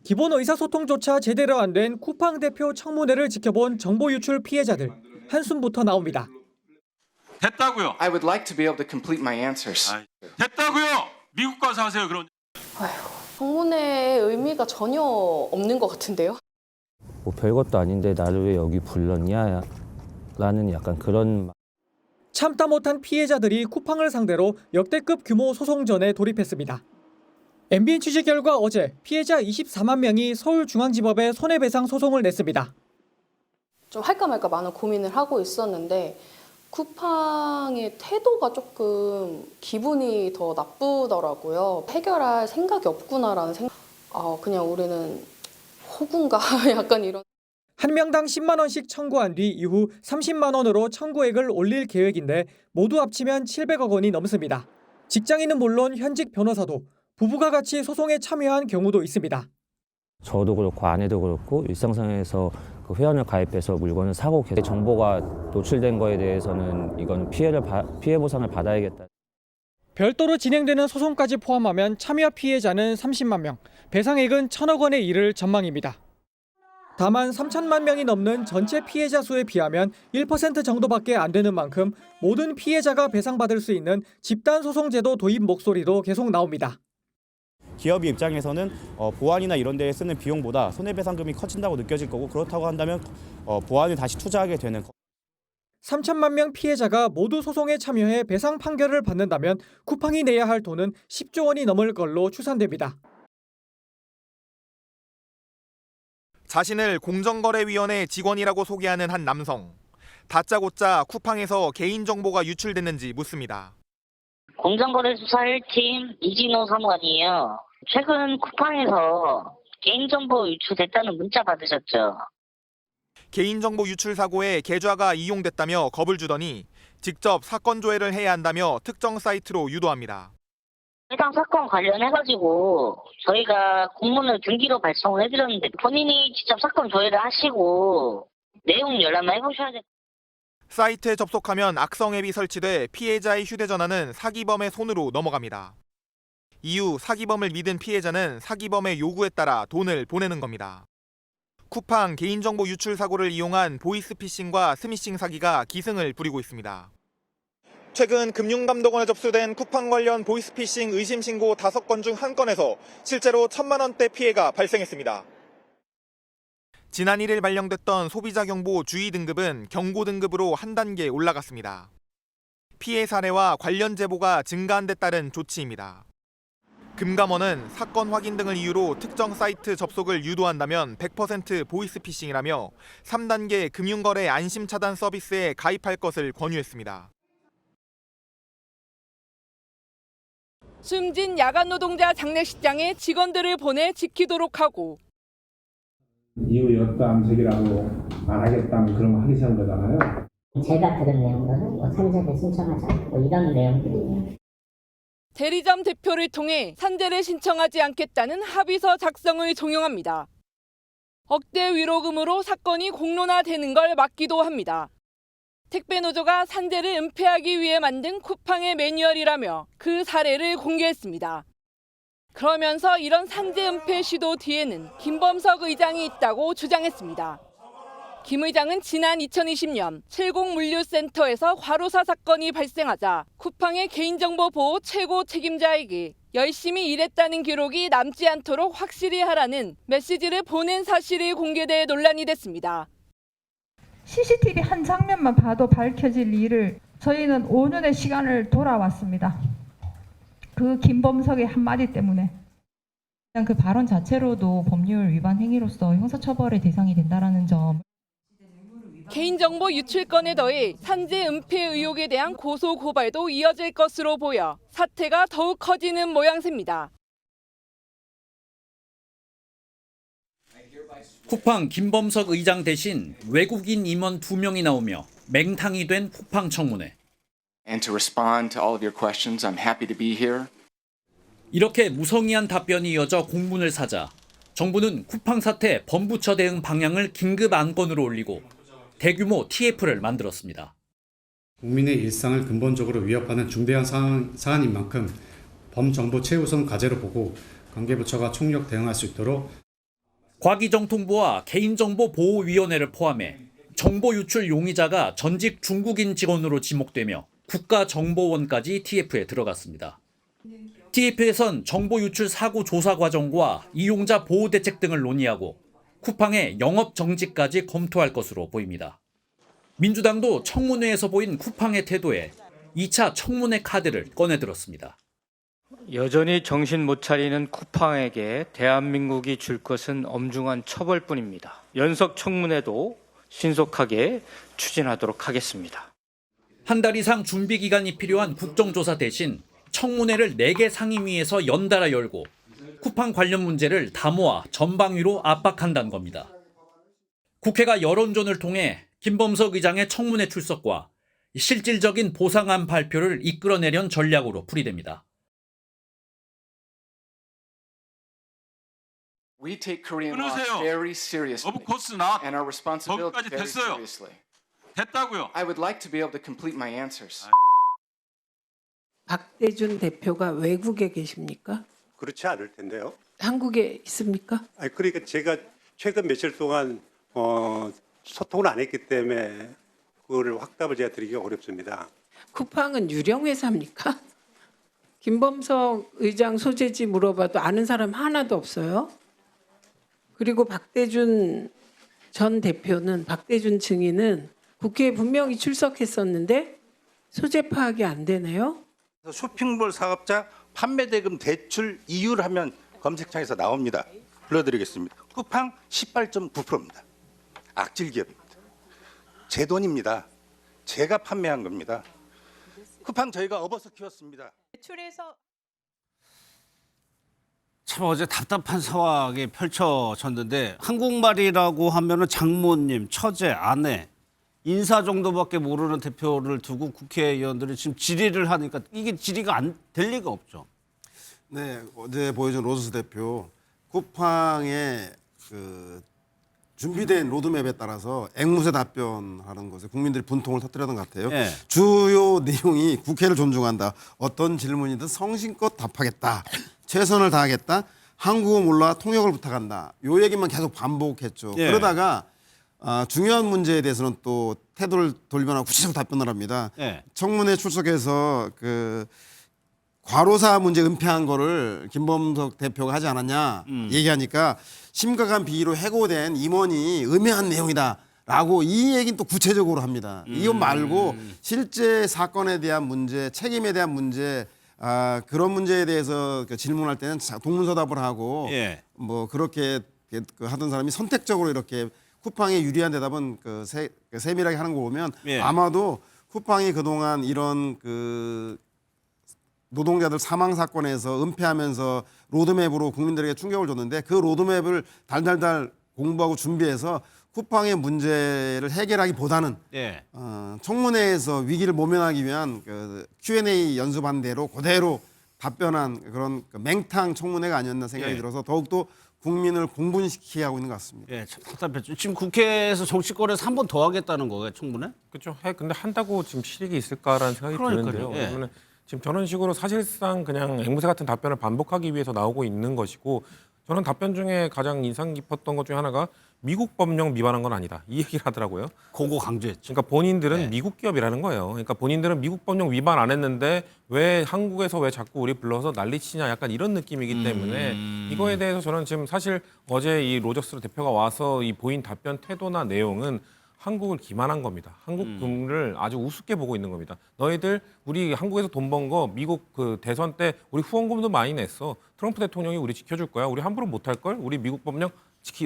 기본 의사소통조차 제대로 안 된 쿠팡 대표 청문회를 지켜본 정보 유출 피해자들 한숨부터 나옵니다. 됐다고요. I would like to be able to complete my answers. 됐다고요. 미국 가서 하세요. 그런. 청문회의 의미가 전혀 없는 것 같은데요. 뭐 별것도 아닌데 나를 왜 여기 불렀냐 라는 약간 그런. 참다 못한 피해자들이 쿠팡을 상대로 역대급 규모 소송전에 돌입했습니다. MBN 취재 결과 어제 피해자 24만 명이 서울중앙지법에 손해배상 소송을 냈습니다. 좀 할까 말까 많은 고민을 하고 있었는데 쿠팡의 태도가 조금 기분이 더 나쁘더라고요. 해결할 생각이 없구나라는 생각. 그냥 우리는 호구인가 약간 이런. 한 명당 10만 원씩 청구한 뒤 이후 30만 원으로 청구액을 올릴 계획인데 모두 합치면 700억 원이 넘습니다. 직장인은 물론 현직 변호사도 부부가 같이 소송에 참여한 경우도 있습니다. 저도 그렇고 아내도 그렇고 일상생활에서 그 회원을 가입해서 물건을 사고 계속 정보가 노출된 거에 대해서는 이건 피해 보상을 받아야겠다. 별도로 진행되는 소송까지 포함하면 참여 피해자는 30만 명, 배상액은 1,000억 원에 이를 전망입니다. 다만 3천만 명이 넘는 전체 피해자 수에 비하면 1% 정도밖에 안 되는 만큼 모든 피해자가 배상받을 수 있는 집단소송제도 도입 목소리도 계속 나옵니다. 기업의 입장에서는 보안이나 이런 데에 쓰는 비용보다 손해배상금이 커진다고 느껴질 거고, 그렇다고 한다면 보안에 다시 투자하게 되는. 3천만 명 피해자가 모두 소송에 참여해 배상 판결을 받는다면 쿠팡이 내야 할 돈은 10조 원이 넘을 걸로 추산됩니다. 자신을 공정거래위원회 직원이라고 소개하는 한 남성. 다짜고짜 쿠팡에서 개인정보가 유출됐는지 묻습니다. 공정거래수사 1팀 이진호 사무관이에요. 최근 쿠팡에서 개인정보 유출됐다는 문자 받으셨죠? 개인정보 유출 사고에 계좌가 이용됐다며 겁을 주더니 직접 사건 조회를 해야 한다며 특정 사이트로 유도합니다. 해당 사건 관련해가지고 저희가 공문을 등기로 발송을 해드렸는데 본인이 직접 사건 조회를 하시고 내용 열람을 해보셔야 돼요. 사이트에 접속하면 악성 앱이 설치돼 피해자의 휴대전화는 사기범의 손으로 넘어갑니다. 이후 사기범을 믿은 피해자는 사기범의 요구에 따라 돈을 보내는 겁니다. 쿠팡 개인정보 유출 사고를 이용한 보이스피싱과 스미싱 사기가 기승을 부리고 있습니다. 최근 금융감독원에 접수된 쿠팡 관련 보이스피싱 의심 신고 5건 중 1건에서 실제로 1,000만 원대 피해가 발생했습니다. 지난 1일 발령됐던 소비자 경보 주의 등급은 경고 등급으로 한 단계 올라갔습니다. 피해 사례와 관련 제보가 증가한 데 따른 조치입니다. 금감원은 사건 확인 등을 이유로 특정 사이트 접속을 유도한다면 100% 보이스피싱이라며 3단계 금융거래 안심 차단 서비스에 가입할 것을 권유했습니다. 숨진 야간 노동자 장례식장에 직원들을 보내 지키도록 하고 이후 여따 암색이라고 안 하겠다는 그런 거 하기 시작한 거잖아요. 제가 들은 내용들은 산재를 신청하지 않고 이런 내용들이에요. 대리점 대표를 통해 산재를 신청하지 않겠다는 합의서 작성을 종용합니다. 억대 위로금으로 사건이 공론화되는 걸 막기도 합니다. 택배노조가 산재를 은폐하기 위해 만든 쿠팡의 매뉴얼이라며 그 사례를 공개했습니다. 그러면서 이런 산재 은폐 시도 뒤에는 김범석 의장이 있다고 주장했습니다. 김 의장은 지난 2020년 칠곡물류센터에서 과로사 사건이 발생하자 쿠팡의 개인정보 보호 최고 책임자에게 열심히 일했다는 기록이 남지 않도록 확실히 하라는 메시지를 보낸 사실이 공개돼 논란이 됐습니다. CCTV 한 장면만 봐도 밝혀질 일을 저희는 5년의 시간을 돌아왔습니다. 그 김범석의 한마디 때문에. 그냥 그 발언 자체로도 법률 위반 행위로서 형사처벌의 대상이 된다는 점. 개인정보 유출건에 더해 산재 은폐 의혹에 대한 고소 고발도 이어질 것으로 보여 사태가 더욱 커지는 모양새입니다. 쿠팡 김범석 의장 대신 외국인 임원 2명이 나오며 맹탕이 된 쿠팡 청문회. And to respond to all of your questions, I'm happy to be here. 이렇게 무성의한 답변이 이어져 공문을 사자 정부는 쿠팡 사태 범부처 대응 방향을 긴급 안건으로 올리고 대규모 TF를 만들었습니다. 국민의 일상을 근본적으로 위협하는 중대한 사안인 만큼 범정부 최우선 과제로 보고 관계부처가 총력 대응할 수 있도록 과기정통부와 개인정보보호위원회를 포함해 정보 유출 용의자가 전직 중국인 직원으로 지목되며 국가정보원까지 TF에 들어갔습니다. TF에선 정보 유출 사고 조사 과정과 이용자 보호 대책 등을 논의하고 쿠팡의 영업 정지까지 검토할 것으로 보입니다. 민주당도 청문회에서 보인 쿠팡의 태도에 2차 청문회 카드를 꺼내들었습니다. 여전히 정신 못 차리는 쿠팡에게 대한민국이 줄 것은 엄중한 처벌뿐입니다. 연석 청문회도 신속하게 추진하도록 하겠습니다. 한 달 이상 준비 기간이 필요한 국정조사 대신 청문회를 4개 상임위에서 연달아 열고 쿠팡 관련 문제를 다 모아 전방위로 압박한다는 겁니다. 국회가 여론전을 통해 김범석 의장의 청문회 출석과 실질적인 보상안 발표를 이끌어내려는 전략으로 풀이됩니다. We take Korean law 끊으세요. very seriously Of course not. and our responsibility 거기까지 very 됐어요. seriously. 됐다고요. I would like to be able to complete my answers. 박대준 대표가 외국에 계십니까? 그렇지 않을 텐데요. 한국에 있습니까? 아니, 그러니까 제가 최근 며칠 동안 소통을 안 했기 때문에 그거를 확답을 제가 드리기가 어렵습니다. 쿠팡은 유령 회사입니까? 김범석 의장 소재지 물어봐도 아는 사람 하나도 없어요. 그리고 박대준 전 대표는 박대준 증인은 국회에 분명히 출석했었는데 소재 파악이 안 되네요. 쇼핑몰 사업자 판매대금 대출 이율 하면 검색창에서 나옵니다. 불러드리겠습니다. 쿠팡 18.9%입니다. 악질 기업입니다. 제 돈입니다. 제가 판매한 겁니다. 쿠팡 저희가 업어서 키웠습니다. 참 어제 답답한 상황이 펼쳐졌는데 한국말이라고 하면은 장모님, 처제, 아내, 인사 정도밖에 모르는 대표를 두고 국회의원들이 지금 질의를 하니까 이게 질의가 안 될 리가 없죠. 네, 어제 보여준 로저스 대표 쿠팡의 그 준비된 로드맵에 따라서 앵무새 답변하는 것에 국민들이 분통을 터뜨렸던 것 같아요. 네. 주요 내용이 국회를 존중한다. 어떤 질문이든 성심껏 답하겠다. 최선을 다하겠다. 한국어 몰라 통역을 부탁한다. 요 얘기만 계속 반복했죠. 네. 그러다가 중요한 문제에 대해서는 또 태도를 돌변하고 구체적 답변을 합니다. 네. 청문회 출석해서 그 과로사 문제 은폐한 거를 김범석 대표가 하지 않았냐 얘기하니까 심각한 비위로 해고된 임원이 음해한 내용이다라고 이 얘기는 또 구체적으로 합니다. 이것 말고 실제 사건에 대한 문제, 책임에 대한 문제, 그런 문제에 대해서 질문할 때는 동문서답을 하고 예. 뭐 그렇게 하던 사람이 선택적으로 이렇게 쿠팡에 유리한 대답은 세밀하게 하는 거 보면 예. 아마도 쿠팡이 그동안 이런 노동자들 사망 사건에서 은폐하면서 로드맵으로 국민들에게 충격을 줬는데 그 로드맵을 달달달 공부하고 준비해서 쿠팡의 문제를 해결하기보다는 예. 청문회에서 위기를 모면하기 위한 Q&A 연습한 대로 그대로 답변한 그런 맹탕 청문회가 아니었나 생각이 예. 들어서 더욱더 국민을 공분시키게 하고 있는 것 같습니다. 예, 참 답답했죠. 지금 국회에서 정치권에서 한 번 더 하겠다는 거예요, 청문회? 그렇죠. 근데 한다고 지금 실익이 있을까라는 생각이 드는데요. 예. 왜냐면 지금 저런 식으로 사실상 그냥 앵무새 같은 답변을 반복하기 위해서 나오고 있는 것이고 저는 답변 중에 가장 인상 깊었던 것 중에 하나가 미국 법령 위반한 건 아니다. 이 얘기를 하더라고요. 그거 강조했죠. 그러니까 본인들은 미국 기업이라는 거예요. 그러니까 본인들은 미국 법령 위반 안 했는데 왜 한국에서 왜 자꾸 우리 불러서 난리치냐 약간 이런 느낌이기 때문에 이거에 대해서 저는 지금 사실 어제 이 로저스 대표가 와서 이 보인 답변 태도나 내용은 한국을 기만한 겁니다. 한국 금을 아주 우습게 보고 있는 겁니다. 너희들 우리 한국에서 돈 번 거 미국 그 대선 때 우리 후원금도 많이 냈어. 트럼프 대통령이 우리 지켜줄 거야. 우리 함부로 못할 걸. 우리 미국 법령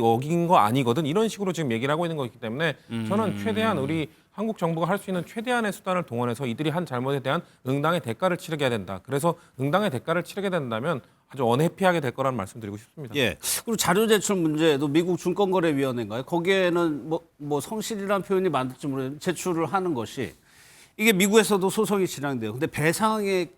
어긴 거 아니거든. 이런 식으로 지금 얘기를 하고 있는 거기 때문에 저는 최대한 우리 한국 정부가 할 수 있는 최대한의 수단을 동원해서 이들이 한 잘못에 대한 응당의 대가를 치르게 해야 된다. 그래서 응당의 대가를 치르게 된다면 아주 언해피하게 될 거라는 말씀드리고 싶습니다. 예. 그리고 자료 제출 문제도 미국 증권거래위원회인가요? 거기에는 뭐 성실이라는 표현이 맞을지 모르겠는데 제출을 하는 것이 이게 미국에서도 소송이 진행돼요. 근데 배상액이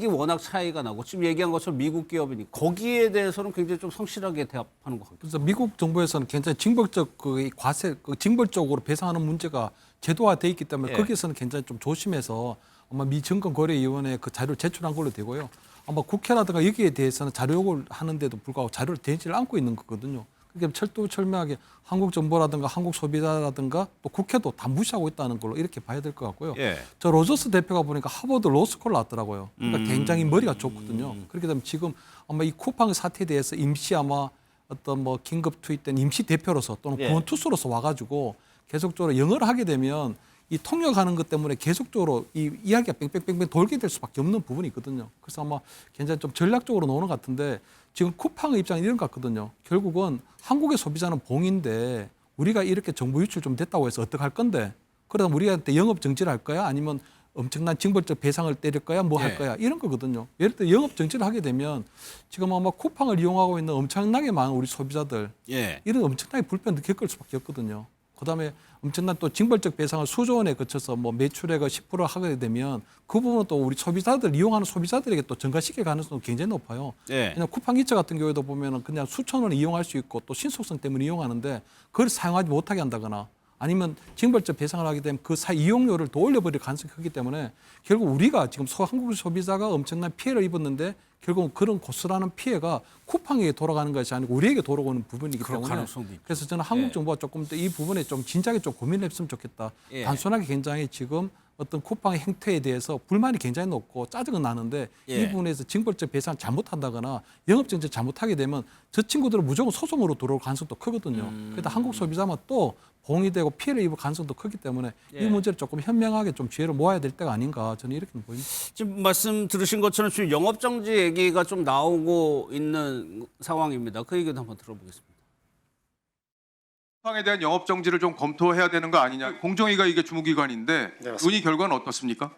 워낙 차이가 나고 지금 얘기한 것처럼 미국 기업이니 거기에 대해서는 굉장히 좀 성실하게 대답하는 것 같아요. 그래서 미국 정부에서는 굉장히 징벌적 과세, 징벌적으로 배상하는 문제가 제도화돼 있기 때문에 예. 거기에서는 굉장히 좀 조심해서 아마 미 증권거래위원회에 그 자료를 제출한 걸로 되고요. 아마 국회라든가 여기에 대해서는 자료 요구를 하는데도 불구하고 자료를 대지를 않고 있는 거거든요. 그게 철두철미하게 한국 정부라든가 한국 소비자라든가 또 국회도 다 무시하고 있다는 걸로 이렇게 봐야 될 것 같고요. 예. 저 로저스 대표가 보니까 하버드 로스쿨 나왔더라고요. 그러니까 굉장히 머리가 좋거든요. 그렇게 되면 지금 아마 이 쿠팡 사태에 대해서 임시 아마 어떤 뭐 긴급 투입된 임시 대표로서 또는 예. 구원투수로서 와가지고 계속적으로 영어를 하게 되면 이 통역하는 것 때문에 계속적으로 이 이야기가 뺑뺑뺑뺑 돌게 될 수밖에 없는 부분이 있거든요. 그래서 아마 굉장히 좀 전략적으로 노는 것 같은데 지금 쿠팡의 입장은 이런 것 같거든요. 결국은 한국의 소비자는 봉인데 우리가 이렇게 정보 유출 좀 됐다고 해서 어떡할 건데 그러다 우리한테 영업 정지를 할 거야? 아니면 엄청난 징벌적 배상을 때릴 거야? 뭐 할 거야? 이런 거거든요. 예를 들어 영업 정지를 하게 되면 지금 아마 쿠팡을 이용하고 있는 엄청나게 많은 우리 소비자들 이런 엄청나게 불편을 겪을 수밖에 없거든요. 그다음에 엄청난 또 징벌적 배상을 수조 원에 거쳐서 뭐 매출액을 10% 하게 되면 그 부분은 또 우리 소비자들 이용하는 소비자들에게 또 전가시킬 가능성도 굉장히 높아요. 그냥 쿠팡 기차 같은 경우에도 보면은 그냥 수천 원을 이용할 수 있고 또 신속성 때문에 이용하는데 그걸 사용하지 못하게 한다거나 아니면 징벌적 배상을 하게 되면 그 이용료를 더 올려버릴 가능성이 크기 때문에 결국 우리가 지금 한국 소비자가 엄청난 피해를 입었는데 결국 그런 고스란한 피해가 쿠팡에게 돌아가는 것이 아니고 우리에게 돌아오는 부분이기 때문에 그래서 저는 한국 정부가 조금 더 이 부분에 좀 진작에 좀 고민을 했으면 좋겠다. 단순하게 굉장히 지금 어떤 쿠팡의 행태에 대해서 불만이 굉장히 높고 짜증은 나는데 이 부분에서 징벌적 배상을 잘못한다거나 영업정지 잘못하게 되면 저 친구들은 무조건 소송으로 들어올 가능성도 크거든요. 그래서 한국 소비자만 또 봉이되고 피해를 입을 가능성도 크기 때문에 이 문제를 조금 현명하게 좀 지혜를 모아야 될 때가 아닌가 저는 이렇게 보입니다. 지금 말씀 들으신 것처럼 지금 영업정지 얘기가 좀 나오고 있는 상황입니다. 그 얘기도 한번 들어보겠습니다. 쿠팡에 대한 영업 정지를 좀 검토해야 되는 거 아니냐. 공정위가 이게 주무기관인데 논의 결과는 어떻습니까?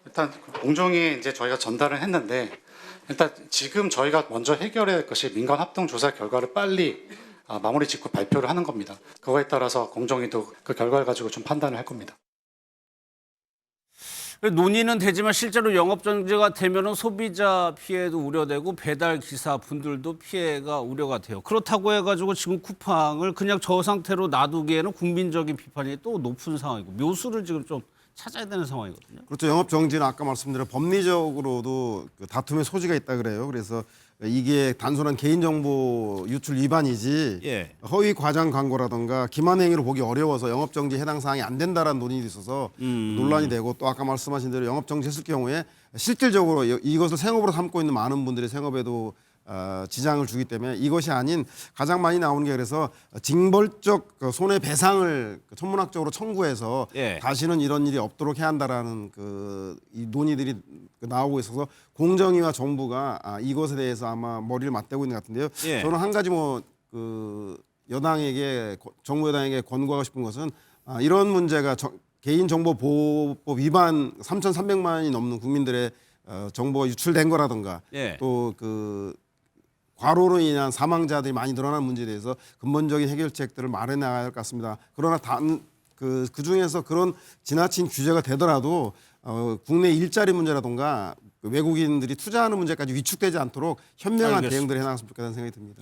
일단 공정위에 이제 저희가 전달을 했는데 일단 지금 저희가 먼저 해결해야 할 것이 민간 합동 조사 결과를 빨리 마무리 짓고 발표를 하는 겁니다. 그거에 따라서 공정위도 그 결과를 가지고 좀 판단을 할 겁니다. 논의는 되지만 실제로 영업정지가 되면 소비자 피해도 우려되고 배달 기사 분들도 피해가 우려가 돼요. 그렇다고 해가지고 지금 쿠팡을 그냥 저 상태로 놔두기에는 국민적인 비판이 또 높은 상황이고 묘수를 지금 좀 찾아야 되는 상황이거든요. 그렇죠. 영업 정지는 아까 말씀드린 법리적으로도 그 다툼의 소지가 있다 그래요. 그래서 이게 단순한 개인정보 유출 위반이지 허위 과장 광고라든가 기만 행위로 보기 어려워서 영업 정지 해당 사항이 안 된다라는 논의도 있어서 논란이 되고 또 아까 말씀하신 대로 영업 정지했을 경우에 실질적으로 이것을 생업으로 삼고 있는 많은 분들이 생업에도 지장을 주기 때문에 이것이 아닌 가장 많이 나오는 게 그래서 징벌적 손해배상을 천문학적으로 청구해서 다시는 이런 일이 없도록 해야 한다라는 이 논의들이 나오고 있어서 공정위와 정부가 이것에 대해서 아마 머리를 맞대고 있는 것 같은데요. 저는 한 가지 여당에게 정부 여당에게 권고하고 싶은 것은 이런 문제가 개인정보보호법 위반 3,300만이 넘는 국민들의 정보가 유출된 거라든가 또 과로로 인한 사망자들이 많이 늘어난 문제에 대해서 근본적인 해결책들을 마련해 나가야 할 것 같습니다. 그러나 그 중에서 그런 지나친 규제가 되더라도 국내 일자리 문제라든가 외국인들이 투자하는 문제까지 위축되지 않도록 현명한 대응들을 해나갔으면 좋겠다는 생각이 듭니다.